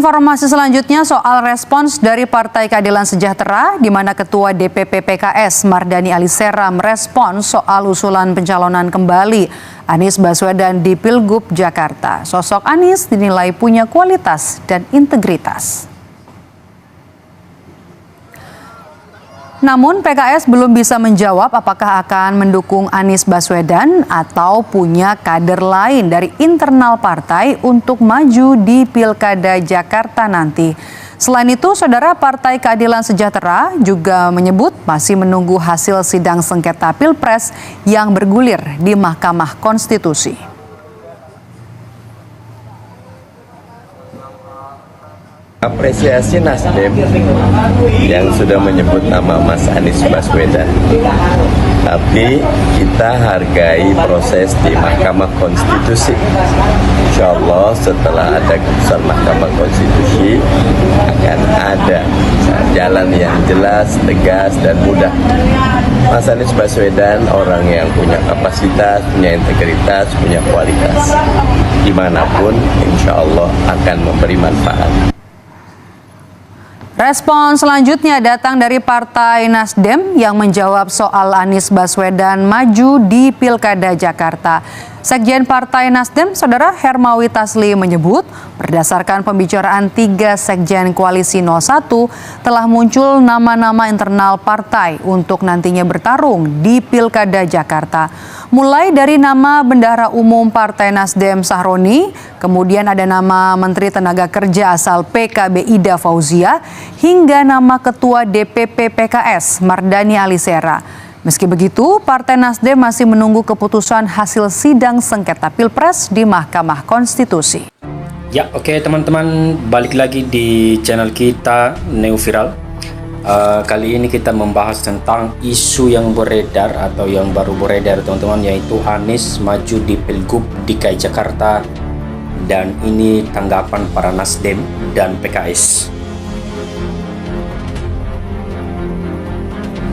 Informasi selanjutnya soal respons dari Partai Keadilan Sejahtera, di mana Ketua DPP PKS Mardani Alisera merespons soal usulan pencalonan kembali Anies Baswedan di Pilgub Jakarta. Sosok Anies dinilai punya kualitas dan integritas. Namun PKS belum bisa menjawab apakah akan mendukung Anies Baswedan atau punya kader lain dari internal partai untuk maju di Pilkada Jakarta nanti. Selain itu, Saudara, Partai Keadilan Sejahtera juga menyebut masih menunggu hasil sidang sengketa Pilpres yang bergulir di Mahkamah Konstitusi. Apresiasi Nasdem yang sudah menyebut nama Mas Anies Baswedan. Tapi kita hargai proses di Mahkamah Konstitusi. Insya Allah setelah ada keputusan Mahkamah Konstitusi akan ada jalan yang jelas, tegas, dan mudah. Mas Anies Baswedan orang yang punya kapasitas, punya integritas, punya kualitas. Dimanapun insya Allah akan memberi manfaat. Respon selanjutnya datang dari Partai Nasdem yang menjawab soal Anies Baswedan maju di Pilkada Jakarta. Sekjen Partai Nasdem, Saudara Hermawi Taslim menyebut berdasarkan pembicaraan 3 Sekjen Koalisi 01 telah muncul nama-nama internal partai untuk nantinya bertarung di Pilkada Jakarta. Mulai dari nama Bendahara Umum Partai Nasdem Sahroni, kemudian ada nama Menteri Tenaga Kerja asal PKB Ida Fauzia, hingga nama Ketua DPP PKS Mardani Alisera. Meski begitu, Partai Nasdem masih menunggu keputusan hasil sidang sengketa Pilpres di Mahkamah Konstitusi. Ya, oke teman-teman, balik lagi di channel kita Neo Viral. Kali ini kita membahas tentang isu yang beredar atau yang baru beredar, teman-teman, yaitu Anies maju di Pilgub DKI Jakarta, dan ini tanggapan para Nasdem dan PKS.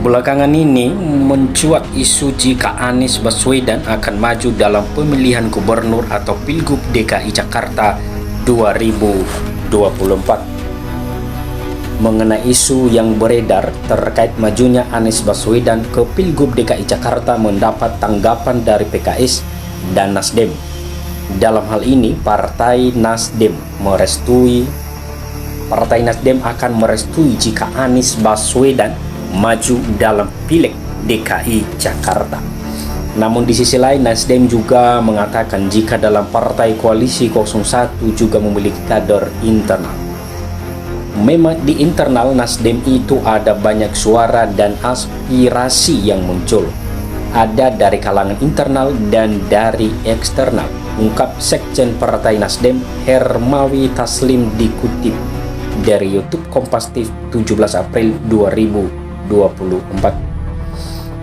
Belakangan ini mencuat isu jika Anies Baswedan akan maju dalam pemilihan gubernur atau Pilgub DKI Jakarta 2024. Mengenai isu yang beredar terkait majunya Anies Baswedan ke Pilgub DKI Jakarta mendapat tanggapan dari PKS dan Nasdem. Dalam hal ini, Partai Nasdem akan merestui jika Anies Baswedan maju dalam Pileg DKI Jakarta. Namun di sisi lain, Nasdem juga mengatakan jika dalam partai koalisi 01 juga memiliki kader internal. Memang di internal Nasdem itu ada banyak suara dan aspirasi yang muncul. Ada dari kalangan internal dan dari eksternal, ungkap Sekjen Partai Nasdem Hermawi Taslim dikutip dari YouTube Kompas TV 17 April 2024.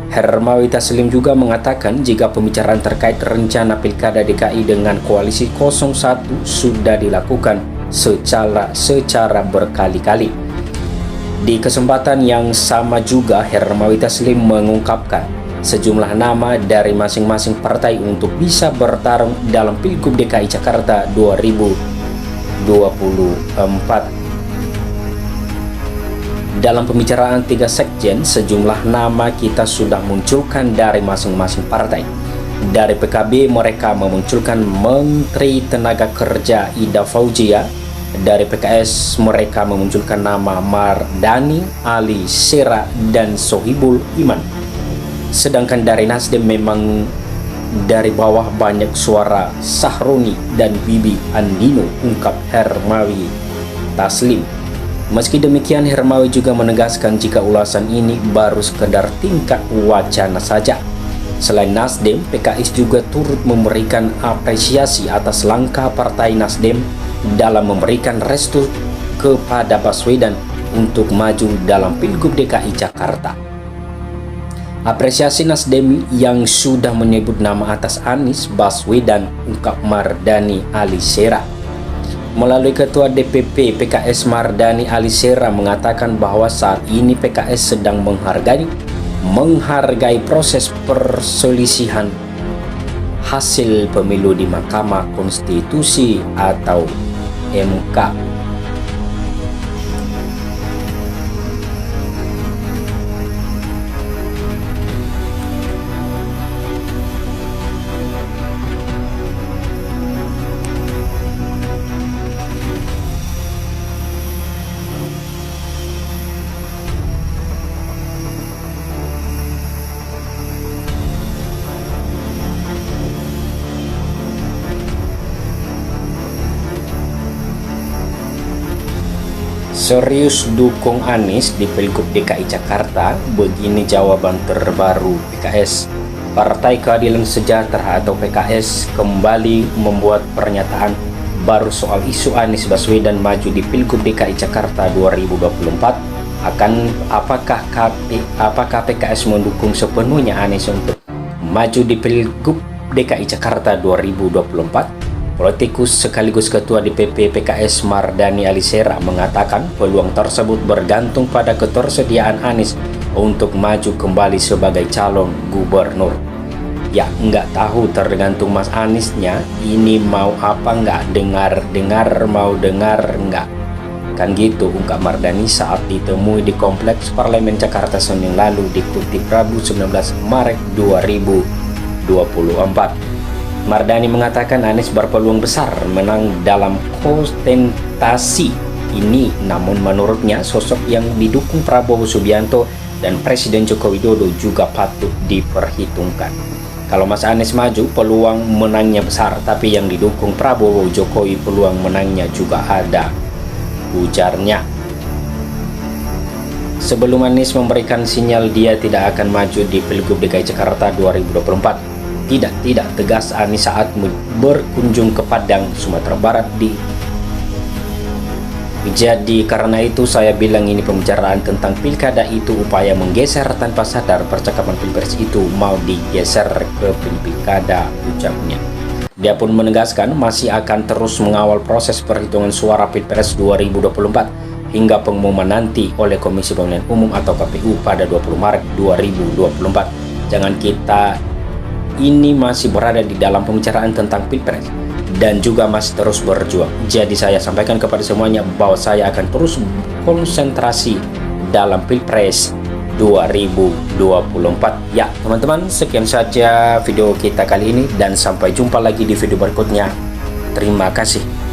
Hermawi Taslim juga mengatakan jika pembicaraan terkait rencana Pilkada DKI dengan Koalisi 01 sudah dilakukan secara berkali-kali. Di kesempatan yang sama juga Hermawi Taslim mengungkapkan sejumlah nama dari masing-masing partai untuk bisa bertarung dalam Pilgub DKI Jakarta 2024. Dalam pembicaraan 3 sekjen, sejumlah nama kita sudah munculkan dari masing-masing partai. Dari PKB, mereka memunculkan Menteri Tenaga Kerja Ida Fauzia. Dari PKS, mereka memunculkan nama Mardani Alisera dan Sohibul Iman. Sedangkan dari Nasdem memang dari bawah banyak suara Sahroni dan Bibi Andino, ungkap Hermawi Taslim. Meski demikian, Hermawi juga menegaskan jika ulasan ini baru sekedar tingkat wacana saja. Selain Nasdem, PKS juga turut memberikan apresiasi atas langkah Partai Nasdem dalam memberikan restu kepada Baswedan untuk maju dalam Pilgub DKI Jakarta. Apresiasi Nasdem yang sudah menyebut nama atas Anies Baswedan, ungkap Mardani Alisera. Melalui Ketua DPP PKS Mardani Alisera mengatakan bahwa saat ini PKS sedang menghargai proses perselisihan hasil pemilu di Mahkamah Konstitusi atau MK. Serius dukung Anies di Pilgub DKI Jakarta? Begini jawaban terbaru PKS. Partai Keadilan Sejahtera atau PKS kembali membuat pernyataan baru soal isu Anies Baswedan maju di Pilgub DKI Jakarta 2024. Apakah PKS mendukung sepenuhnya Anies untuk maju di Pilgub DKI Jakarta 2024? Politikus sekaligus Ketua DPP PKS Mardani Alisera mengatakan peluang tersebut bergantung pada ketersediaan Anies untuk maju kembali sebagai calon gubernur. Ya, nggak tahu, tergantung Mas Aniesnya ini mau apa, nggak dengar mau dengar nggak. Kan gitu, ungkap Mardani saat ditemui di Kompleks Parlemen Jakarta Senin lalu dikutip Rabu 19 Maret 2024. Mardani mengatakan Anies berpeluang besar menang dalam kontestasi ini, namun menurutnya sosok yang didukung Prabowo Subianto dan Presiden Joko Widodo juga patut diperhitungkan. Kalau Mas Anies maju, peluang menangnya besar, tapi yang didukung Prabowo Jokowi peluang menangnya juga ada, ujarnya. Sebelum Anies memberikan sinyal dia tidak akan maju di Pilgub DKI Jakarta 2024, tidak tegas Anies saat berkunjung ke Padang, Sumatera Barat Jadi karena itu saya bilang ini pembicaraan tentang pilkada itu upaya menggeser tanpa sadar percakapan pilpres itu mau digeser ke pilkada, ucapnya. Dia pun menegaskan masih akan terus mengawal proses perhitungan suara Pilpres 2024 hingga pengumuman nanti oleh Komisi Pemilihan Umum atau KPU pada 20 Maret 2024. Jangan kita ini masih berada di dalam pembicaraan tentang Pilpres dan juga masih terus berjuang. Jadi saya sampaikan kepada semuanya bahwa saya akan terus konsentrasi dalam Pilpres 2024. Ya teman-teman, sekian saja video kita kali ini dan sampai jumpa lagi di video berikutnya. Terima kasih.